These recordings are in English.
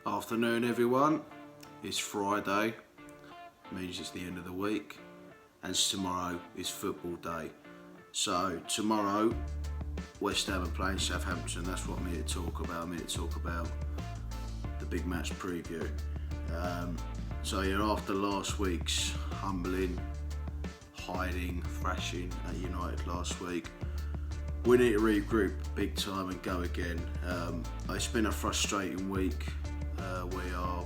Afternoon everyone, it's Friday, means it's the end of the week, and tomorrow is football day. So tomorrow, West Ham are playing Southampton. That's what I'm here to talk about. I'm here to talk about the big match preview. After last week's humbling, hiding, thrashing at United last week, we need to regroup big time and go again. It's been a frustrating week. We are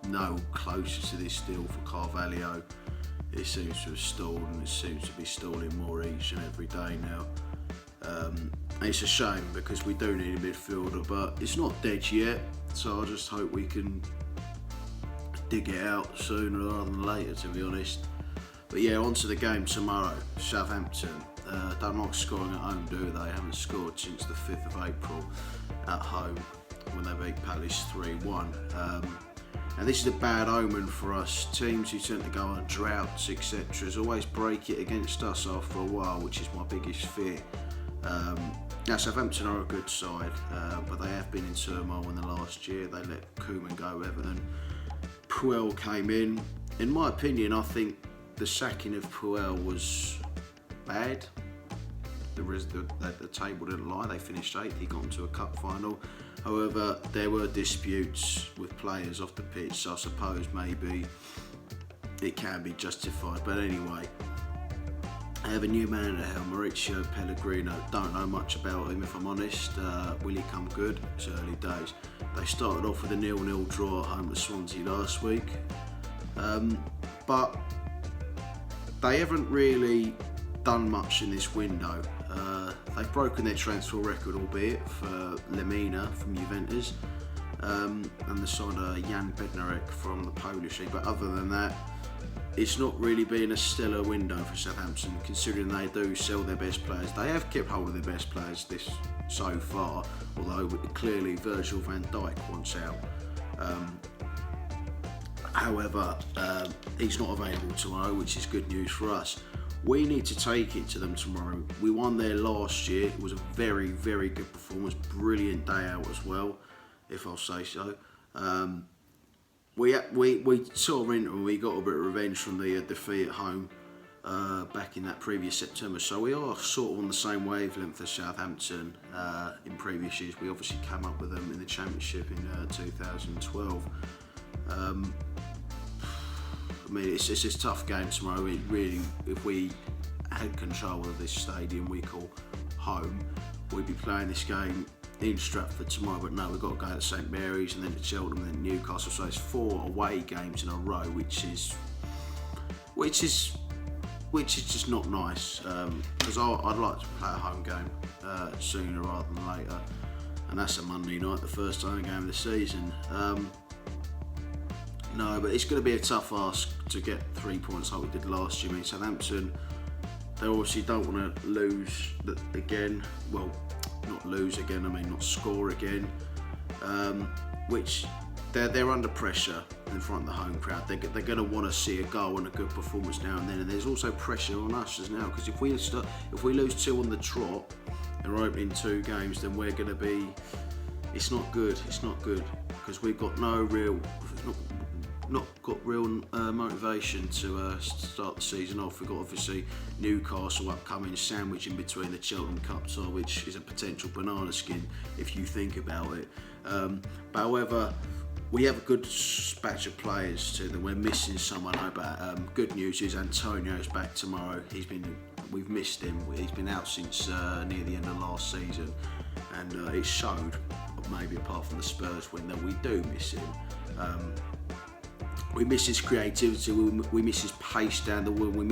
no closer to this deal for Carvalho. It seems to have stalled, and it seems to be stalling more each and every day now. It's a shame because we do need a midfielder, but it's not dead yet, so I just hope we can dig it out sooner rather than later, to be honest. But yeah, on to the game tomorrow. Southampton don't like scoring at home, do they? Haven't scored since the 5th of April at home when they beat Palace 3-1. And this is a bad omen for us. Teams who tend to go on droughts, etc., always break it against us after a while, which is my biggest fear. Now, Southampton are a good side, but they have been in turmoil in the last year. They let Koeman go, Everton. Puel came in. In my opinion, I think the sacking of Puel was bad. The table didn't lie. They finished 8th. He got into a cup final. However, there were disputes with players off the pitch, so I suppose maybe it can be justified. But anyway, I have a new man at the helm, Mauricio Pellegrino. Don't know much about him, if I'm honest. Will he come good? It's early days. They started off with a 0-0 draw at home at Swansea last week. But they haven't really done much in this window. They've broken their transfer record, albeit, for Lemina from Juventus, and the side of Jan Bednarek from the Polish league. But other than that, it's not really been a stellar window for Southampton, considering they do sell their best players. They have kept hold of their best players so far, although clearly Virgil van Dijk wants out. However, he's not available tomorrow, which is good news for us. We need to take it to them tomorrow. We won there last year. It was a very, very good performance. Brilliant day out as well, if I'll say so. We saw Inter and we got a bit of revenge from the defeat at home back in that previous September. So we are sort of on the same wavelength as Southampton in previous years. We obviously came up with them in the Championship in 2012. I mean, it's a tough game tomorrow. It really, if we had control of this stadium we call home, we'd be playing this game in Stratford tomorrow. But no, we've got to go to St Mary's and then to Cheltenham and then Newcastle. So it's 4 away games in a row, which is just not nice. Because I'd like to play a home game sooner rather than later, and that's a Monday night, the first home game of the season. No, but it's going to be a tough ask to get 3 points like we did last year. I mean, Southampton, they obviously don't want to lose again. Well, not lose again, I mean not score again. Which they're under pressure in front of the home crowd. They're going to want to see a goal and a good performance now and then. And there's also pressure on us as now, because if we lose 2 on the trot and we're opening 2 games, then we're going to be. It's not good. It's not good because we've got not got real motivation to start the season off. We've got obviously Newcastle upcoming, sandwich in between the Cheltenham Cup tie, which is a potential banana skin if you think about it. But however, we have a good batch of players too. That we're missing someone. But good news is Antonio's back tomorrow. We've missed him. He's been out since near the end of last season, and it showed. Maybe apart from the Spurs win, that we do miss him. We miss his creativity. We miss his pace down the wing. We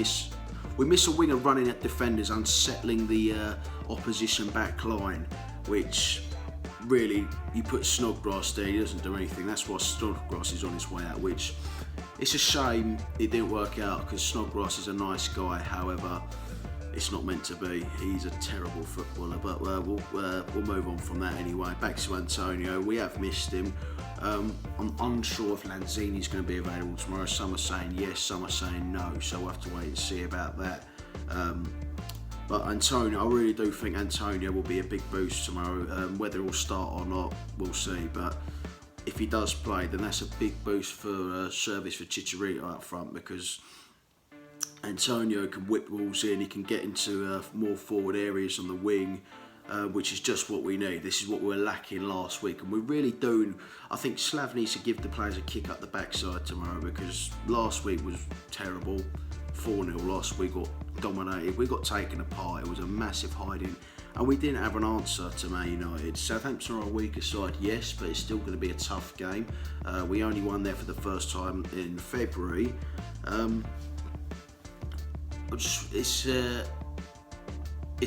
miss a winger running at defenders, unsettling the opposition back line, which really, you put Snodgrass there, he doesn't do anything. That's why Snodgrass is on his way out, which it's a shame it didn't work out, because Snodgrass is a nice guy. However, it's not meant to be. He's a terrible footballer, but we'll move on from that anyway. Back to Antonio. We have missed him. I'm unsure if Lanzini's going to be available tomorrow. Some are saying yes, some are saying no, so we'll have to wait and see about that. But Antonio, I really do think Antonio will be a big boost tomorrow. Whether he'll start or not, we'll see. But if he does play, then that's a big boost for service for Chicharito up front, because Antonio can whip balls in, he can get into more forward areas on the wing, which is just what we need. This is what we were lacking last week, and we really do. I think Slav needs to give the players a kick up the backside tomorrow, because last week was terrible. 4-0 loss, we got dominated, we got taken apart, it was a massive hiding, and we didn't have an answer to Man United. Southampton are a weaker side, yes, but it's still going to be a tough game. We only won there for the first time in February. It's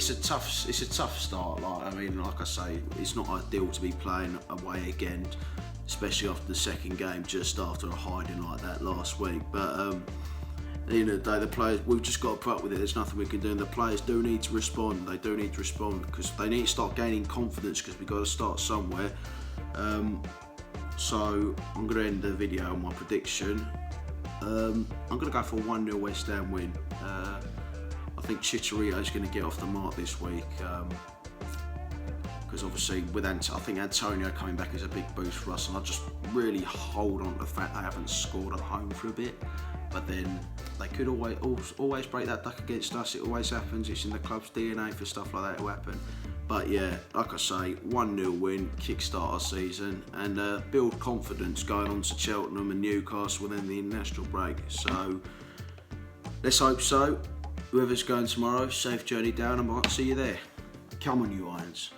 a tough start. Like I say, it's not ideal to be playing away again, especially after the second game, just after a hiding like that last week. But at the end of the day, the players, we've just got to put up with it. There's nothing we can do, and the players do need to respond. They do need to respond, because they need to start gaining confidence, because we've got to start somewhere. So I'm going to end the video on my prediction. I'm going to go for a 1-0 West Ham win. I think Chicharito is going to get off the mark this week, because obviously I think Antonio coming back is a big boost for us, and I just really hold on to the fact they haven't scored at home for a bit. But then they could always break that duck against us. It always happens. It's in the club's DNA for stuff like that to happen. But yeah, like I say, 1-0 win, kickstart our season, and build confidence going on to Cheltenham and Newcastle within the international break. So let's hope so. Whoever's going tomorrow, safe journey down, and I might see you there. Come on, you Irons.